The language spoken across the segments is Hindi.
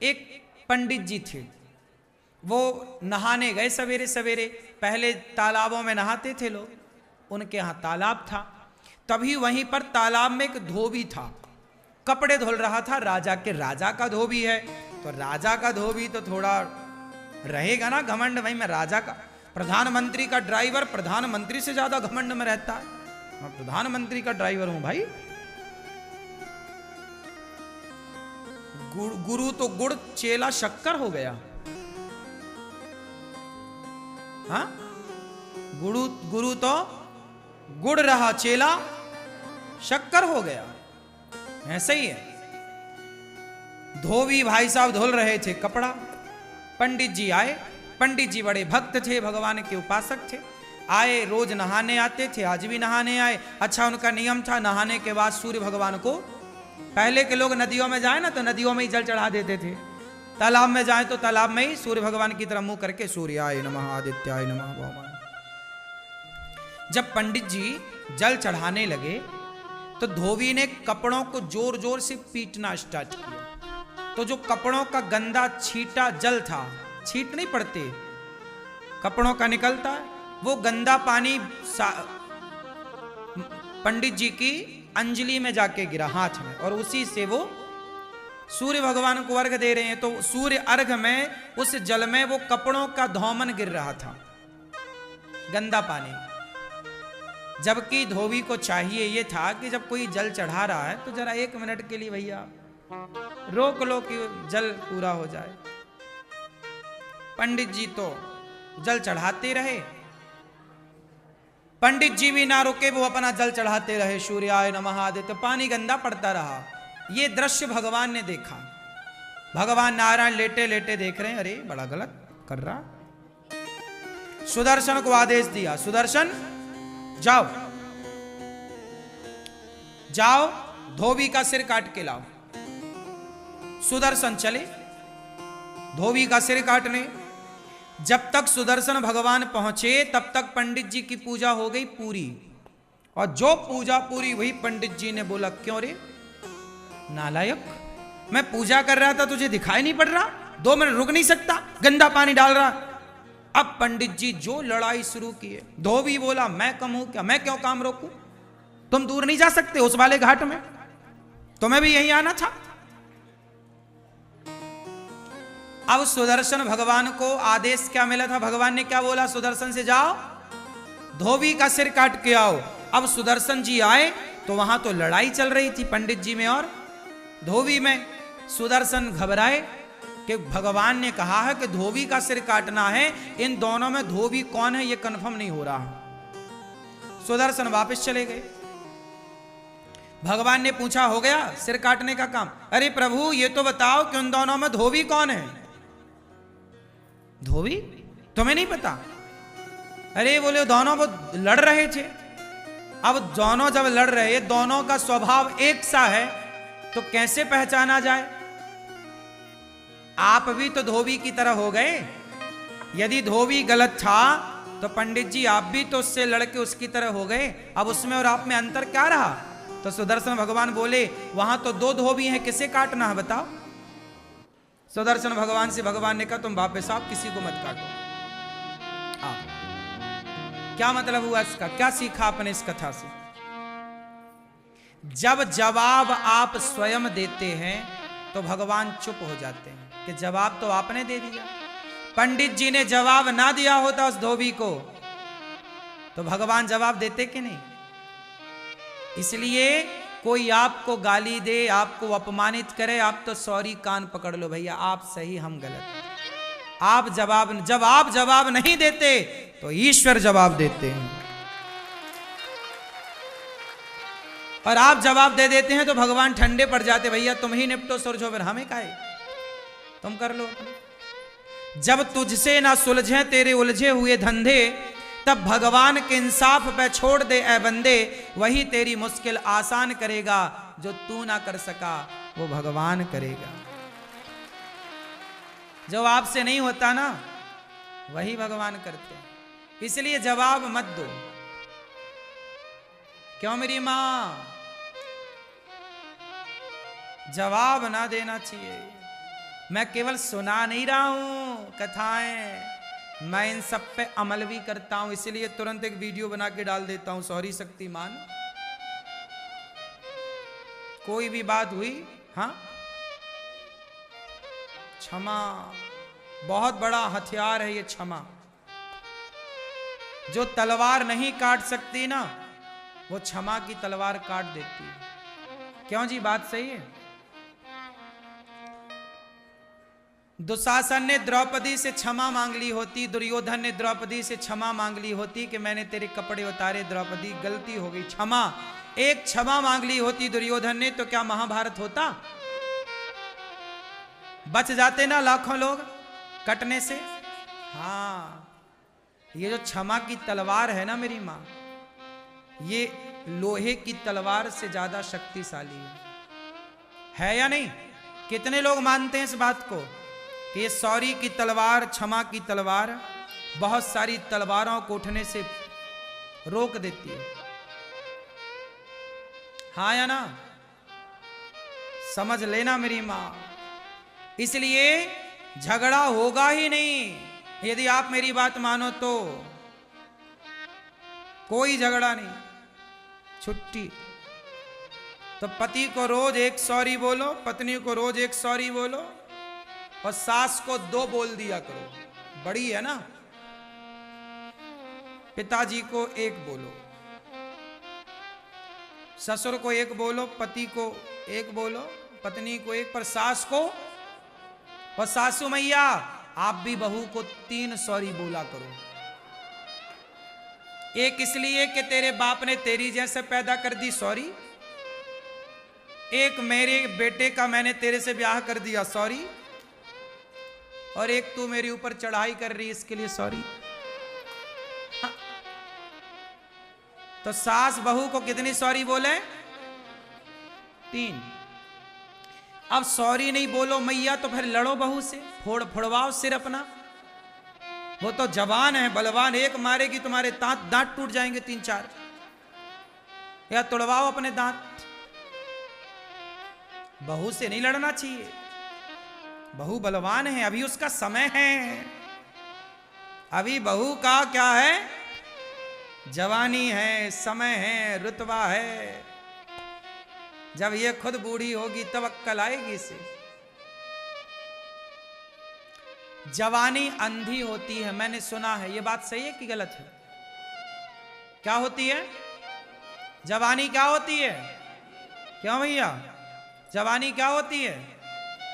एक पंडित जी थे, वो नहाने गए सवेरे सवेरे। पहले तालाबों में नहाते थे लोग, उनके यहाँ तालाब था। तभी वहीं पर तालाब में एक धोबी था, कपड़े धुल रहा था। राजा का धोबी है, तो राजा का धोबी तो थोड़ा रहेगा ना घमंड, भाई मैं राजा का, प्रधानमंत्री का ड्राइवर प्रधानमंत्री से ज्यादा घमंड में रहता है, मैं प्रधानमंत्री का ड्राइवर हूं भाई। गुरु तो गुड़ चेला शक्कर हो गया। हाँ, गुरु तो गुड़ रहा, चेला शक्कर हो गया। ऐसा ही है। धोबी भाई साहब धुल रहे थे कपड़ा, पंडित जी आए। पंडित जी बड़े भक्त थे, भगवान के उपासक थे। आए, रोज नहाने आते थे, आज भी नहाने आए। अच्छा, उनका नियम था नहाने के बाद सूर्य भगवान को, पहले के लोग नदियों में जाए ना तो नदियों में ही जल चढ़ा देते थे, तालाब में जाए तो तालाब में ही सूर्य भगवान की तरफ मुंह करके सूर्याय नमः आदित्याय नमः भौमाय। जब पंडित जी जल चढ़ाने लगे तो धोबी ने कपड़ों को जोर जोर से पीटना स्टार्ट किया। तो जो कपड़ों का गंदा छीटा जल था, छीट नहीं पड़ते, कपड़ों का निकलता है, वो गंदा पानी पंडित जी की अंजलि में जाके गिरा, हाथ में, और उसी से वो सूर्य भगवान को अर्घ दे रहे हैं। तो सूर्य अर्घ में उस जल में वो कपड़ों का धौमन गिर रहा था, गंदा पानी। जबकि धोबी को चाहिए ये था कि जब कोई जल चढ़ा रहा है तो जरा 1 मिनट के लिए भैया रोक लो कि जल पूरा हो जाए। पंडित जी तो जल चढ़ाते रहे, पंडित जी भी ना रुके, वो अपना जल चढ़ाते रहे, सूर्याय नमः आदित्य, पानी गंदा पड़ता रहा। ये दृश्य भगवान ने देखा। भगवान नारायण लेटे लेटे देख रहे हैं, अरे बड़ा गलत कर रहा। सुदर्शन को आदेश दिया, सुदर्शन जाओ जाओ धोबी का सिर काट के लाओ। सुदर्शन चले धोबी का सिर काटने। जब तक सुदर्शन भगवान पहुंचे तब तक पंडित जी की पूजा हो गई पूरी। और जो पूजा पूरी हुई, पंडित जी ने बोला, क्यों रे नालायक, मैं पूजा कर रहा था, तुझे दिखाई नहीं पड़ रहा? 2 मिनट रुक नहीं सकता? गंदा पानी डाल रहा। अब पंडित जी जो लड़ाई शुरू की है। धोबी बोला, मैं कम हूं क्या, मैं क्यों काम रोकूं? तुम दूर नहीं जा सकते उस वाले घाट में, तुम्हें भी यहीं आना था। अब सुदर्शन भगवान को आदेश क्या मिला था? भगवान ने क्या बोला? सुदर्शन से जाओ धोबी का सिर काट के आओ। अब सुदर्शन जी आए तो वहां तो लड़ाई चल रही थी पंडित जी में और धोबी में। सुदर्शन घबराए कि भगवान ने कहा है कि धोबी का सिर काटना है, इन दोनों में धोबी कौन है ये कंफर्म नहीं हो रहा। सुदर्शन वापस चले गए। भगवान ने पूछा, हो गया सिर काटने का काम? अरे प्रभु ये तो बताओ कि उन दोनों में धोबी कौन है? धोबी तुम्हें नहीं पता? अरे बोले दोनों वो लड़ रहे थे। अब दोनों जब लड़ रहे, दोनों का स्वभाव एक सा है तो कैसे पहचाना जाए? आप भी तो धोबी की तरह हो गए। यदि धोबी गलत था तो पंडित जी आप भी तो उससे लड़के उसकी तरह हो गए। अब उसमें और आप में अंतर क्या रहा? तो सुदर्शन भगवान बोले, वहां तो 2 धोबी हैं, किसे काटना है बताओ? सुदर्शन भगवान से भगवान ने कहा, तुम वापस आप किसी को मत काटो। क्या मतलब हुआ इसका? क्या सीखा आपने इस कथा से? जब जवाब आप स्वयं देते हैं तो भगवान चुप हो जाते हैं कि जवाब तो आपने दे दिया। पंडित जी ने जवाब ना दिया होता उस धोबी को तो भगवान जवाब देते कि नहीं? इसलिए कोई आपको गाली दे, आपको अपमानित करे, आप तो सॉरी कान पकड़ लो, भैया आप सही हम गलत। आप जब आप जवाब नहीं देते तो ईश्वर जवाब देते हैं, और आप जवाब दे देते हैं तो भगवान ठंडे पड़ जाते, भैया तुम ही निपटो सुलझो, फिर हमें काहे, तुम कर लो। जब तुझसे ना सुलझे तेरे उलझे हुए धंधे, तब भगवान के इंसाफ पे छोड़ दे ए बंदे, वही तेरी मुश्किल आसान करेगा। जो तू ना कर सका वो भगवान करेगा। जो आपसे नहीं होता ना वही भगवान करते हैं। इसलिए जवाब मत दो। क्यों मेरी मां? जवाब ना देना चाहिए। मैं केवल सुना नहीं रहा हूं कथाएं, मैं इन सब पे अमल भी करता हूं, इसलिए तुरंत एक वीडियो बना के डाल देता हूं। सॉरी शक्तिमान, कोई भी बात हुई, हाँ, क्षमा बहुत बड़ा हथियार है ये क्षमा। जो तलवार नहीं काट सकती ना, वो क्षमा की तलवार काट देती है। क्यों जी, बात सही है। दुशासन ने द्रौपदी से क्षमा मांग ली होती, दुर्योधन ने द्रौपदी से क्षमा मांग ली होती कि मैंने तेरे कपड़े उतारे द्रौपदी, गलती हो गई, क्षमा। एक क्षमा मांग ली होती दुर्योधन ने, तो क्या महाभारत होता? बच जाते ना लाखों लोग कटने से। हाँ, ये जो क्षमा की तलवार है ना मेरी मां, ये लोहे की तलवार से ज्यादा शक्तिशाली है या नहीं? कितने लोग मानते हैं इस बात को कि ये सॉरी की तलवार, क्षमा की तलवार बहुत सारी तलवारों को उठने से रोक देती है। हाँ या ना? समझ लेना मेरी मां। इसलिए झगड़ा होगा ही नहीं यदि आप मेरी बात मानो तो। कोई झगड़ा नहीं, छुट्टी। तो पति को रोज एक सॉरी बोलो, पत्नी को रोज एक सॉरी बोलो, और सास को 2 बोल दिया करो, बड़ी है ना। पिताजी को 1 बोलो, ससुर को 1 बोलो, पति को 1 बोलो, पत्नी को 1, पर सास को, और सासू मैया आप भी बहू को 3 सॉरी बोला करो। एक इसलिए कि तेरे बाप ने तेरी जैसे पैदा कर दी, सॉरी। एक मेरे बेटे का मैंने तेरे से ब्याह कर दिया, सॉरी। और एक तू मेरे ऊपर चढ़ाई कर रही, इसके लिए सॉरी। हाँ। तो सास बहू को कितनी सॉरी बोले? 3। अब सॉरी नहीं बोलो मैया तो फिर लड़ो बहू से, फोड़वाओ सिर अपना। वो तो जवान है, बलवान, एक मारेगी तुम्हारे दांत टूट जाएंगे 3-4। या तोड़वाओ अपने दांत। बहू से नहीं लड़ना चाहिए, बहू बलवान है, अभी उसका समय है। अभी बहू का क्या है? जवानी है, समय है, रुतबा है। जब ये खुद बूढ़ी होगी तब अक्कल आएगी इसे। जवानी अंधी होती है, मैंने सुना है। ये बात सही है कि गलत है? क्या होती है जवानी? क्या होती है? क्यों भैया, जवानी क्या होती है?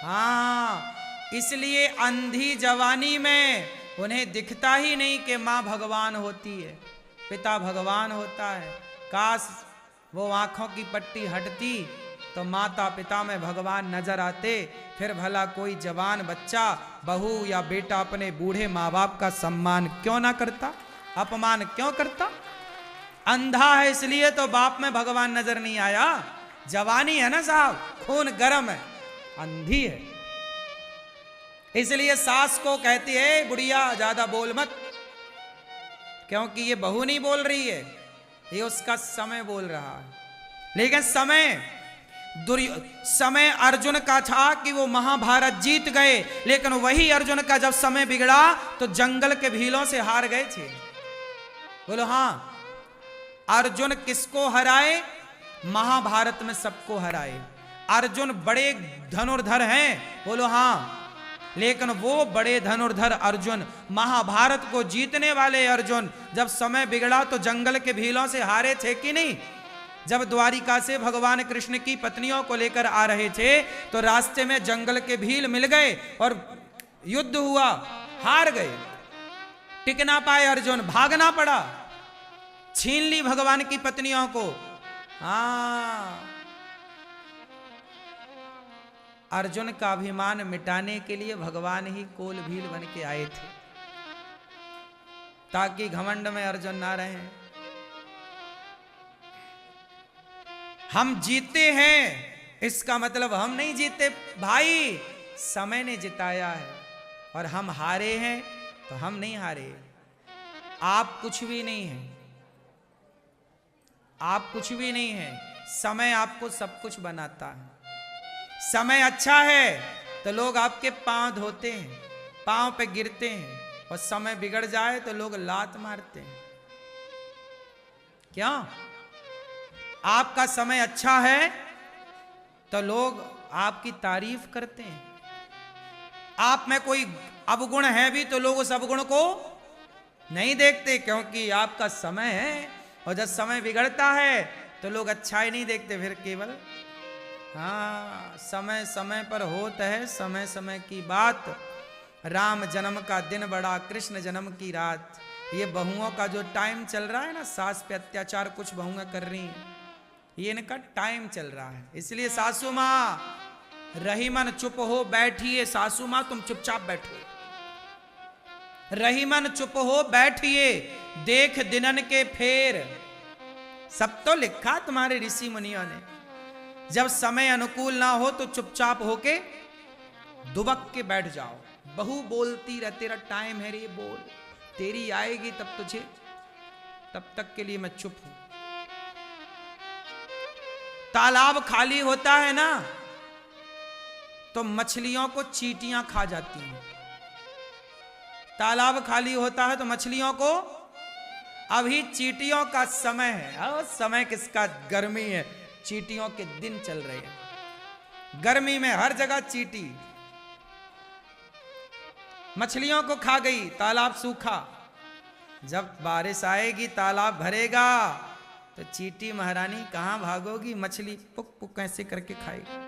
हाँ, इसलिए अंधी जवानी में उन्हें दिखता ही नहीं कि माँ भगवान होती है, पिता भगवान होता है। काश वो आंखों की पट्टी हटती तो माता पिता में भगवान नजर आते, फिर भला कोई जवान बच्चा, बहू या बेटा अपने बूढ़े माँ बाप का सम्मान क्यों ना करता, अपमान क्यों करता? अंधा है इसलिए तो बाप में भगवान नजर नहीं आया। जवानी है ना साहब, खून गर्म है, अंधी है। इसलिए सास को कहती है बुढ़िया ज्यादा बोल मत, क्योंकि ये बहू नहीं बोल रही है, ये उसका समय बोल रहा है। लेकिन समय अर्जुन का था कि वो महाभारत जीत गए, लेकिन वही अर्जुन का जब समय बिगड़ा तो जंगल के भीलों से हार गए थे। बोलो हाँ, अर्जुन किसको हराए? महाभारत में सबको हराए। अर्जुन बड़े धनुर्धर हैं, बोलो हाँ, लेकिन वो बड़े धनुर्धर अर्जुन, महाभारत को जीतने वाले अर्जुन, जब समय बिगड़ा तो जंगल के भीलों से हारे थे कि नहीं? जब द्वारिका से भगवान कृष्ण की पत्नियों को लेकर आ रहे थे तो रास्ते में जंगल के भील मिल गए और युद्ध हुआ, हार गए, टिक ना पाए अर्जुन, भागना पड़ा, छीन ली भगवान की पत्नियों को। हाँ, अर्जुन का अभिमान मिटाने के लिए भगवान ही कोल भील बन के आए थे, ताकि घमंड में अर्जुन ना रहे। हम जीते हैं इसका मतलब हम नहीं जीते भाई, समय ने जिताया है, और हम हारे हैं तो हम नहीं हारे। आप कुछ भी नहीं हैं, आप कुछ भी नहीं हैं, समय आपको सब कुछ बनाता है। समय अच्छा है तो लोग आपके पांव धोते हैं, पांव पे गिरते हैं, और समय बिगड़ जाए तो लोग लात मारते हैं। क्यों? आपका समय अच्छा है तो लोग आपकी तारीफ करते हैं। आप में कोई अवगुण है भी तो लोग उस अवगुण को नहीं देखते, क्योंकि आपका समय है। और जब समय बिगड़ता है तो लोग अच्छाई नहीं देखते, फिर केवल हाँ समय समय पर होता है, समय समय की बात। राम जन्म का दिन बड़ा, कृष्ण जन्म की रात। ये बहुओं का जो टाइम चल रहा है ना, सास पे अत्याचार कुछ बहुएं कर रही हैं, ये इनका टाइम चल रहा है। इसलिए सासू माँ रही मन चुप हो बैठिए, सासू माँ तुम चुपचाप बैठो, रही मन चुप हो बैठिए, देख दिनन के फेर। सब तो लिखा तुम्हारे ऋषि मुनियों ने। जब समय अनुकूल ना हो तो चुपचाप होके दुबक के बैठ जाओ। बहू बोलती रह, तेरा टाइम है रे बोल, तेरी आएगी तब तुझे, तब तक के लिए मैं चुप हूं। तालाब खाली होता है ना तो मछलियों को चींटियां खा जाती हैं। तालाब खाली होता है तो मछलियों को, अभी चींटियों का समय है। और समय किसका? गर्मी है, चींटियों के दिन चल रहे हैं। गर्मी में हर जगह चींटी, मछलियों को खा गई, तालाब सूखा। जब बारिश आएगी तालाब भरेगा तो चींटी महारानी कहां भागोगी, मछली पुक पुक कैसे करके खाएगी।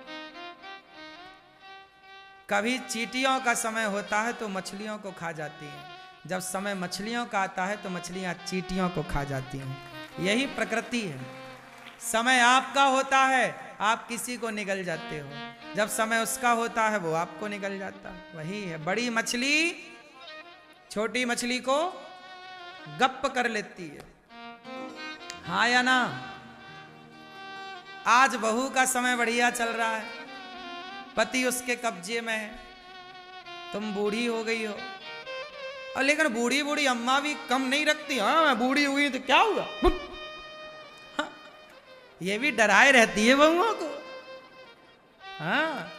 कभी चींटियों का समय होता है तो मछलियों को खा जाती हैं, जब समय मछलियों का आता है तो मछलियां चींटियों को खा जाती हैं। यही प्रकृति है। समय आपका होता है, आप किसी को निगल जाते हो, जब समय उसका होता है वो आपको निगल जाता है। वही है, बड़ी मछली छोटी मछली को गप्प कर लेती है, हाँ या ना? आज बहू का समय बढ़िया चल रहा है, पति उसके कब्जे में है, तुम बूढ़ी हो गई हो। और लेकिन बूढ़ी बूढ़ी अम्मा भी कम नहीं रखती। हाँ मैं बूढ़ी हुई तो क्या हुआ, हाँ, ये भी डराए रहती है बहुओं को। हाँ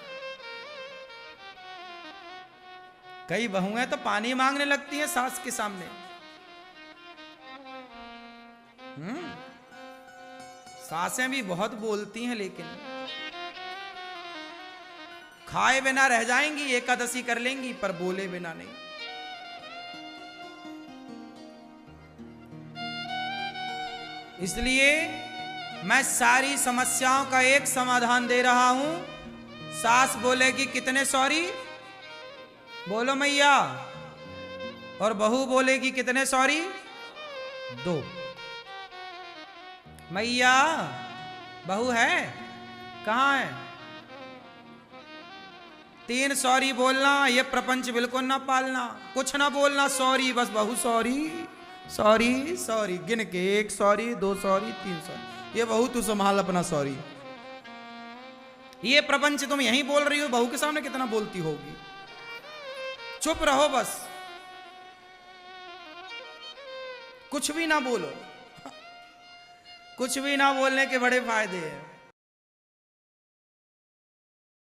कई बहुएं तो पानी मांगने लगती हैं सास के सामने। सासें भी बहुत बोलती हैं, लेकिन खाए बिना रह जाएंगी, एकादशी कर लेंगी, पर बोले बिना नहीं। इसलिए मैं सारी समस्याओं का एक समाधान दे रहा हूं। सास बोलेगी कितने सॉरी, बोलो मैया, और बहू बोलेगी कितने सॉरी, 2। मैया बहू है कहां है, 3 सॉरी बोलना, ये प्रपंच बिल्कुल ना पालना, कुछ ना बोलना, सॉरी बस, बहू सॉरी सॉरी सॉरी, गिन के 1 सॉरी 2 सॉरी 3 सॉरी, ये बहू तू संभाल अपना सॉरी। ये प्रपंच तुम यहीं बोल रही हो, बहू के सामने कितना बोलती होगी। चुप रहो बस, कुछ भी ना बोलो। कुछ भी ना बोलने के बड़े फायदे हैं।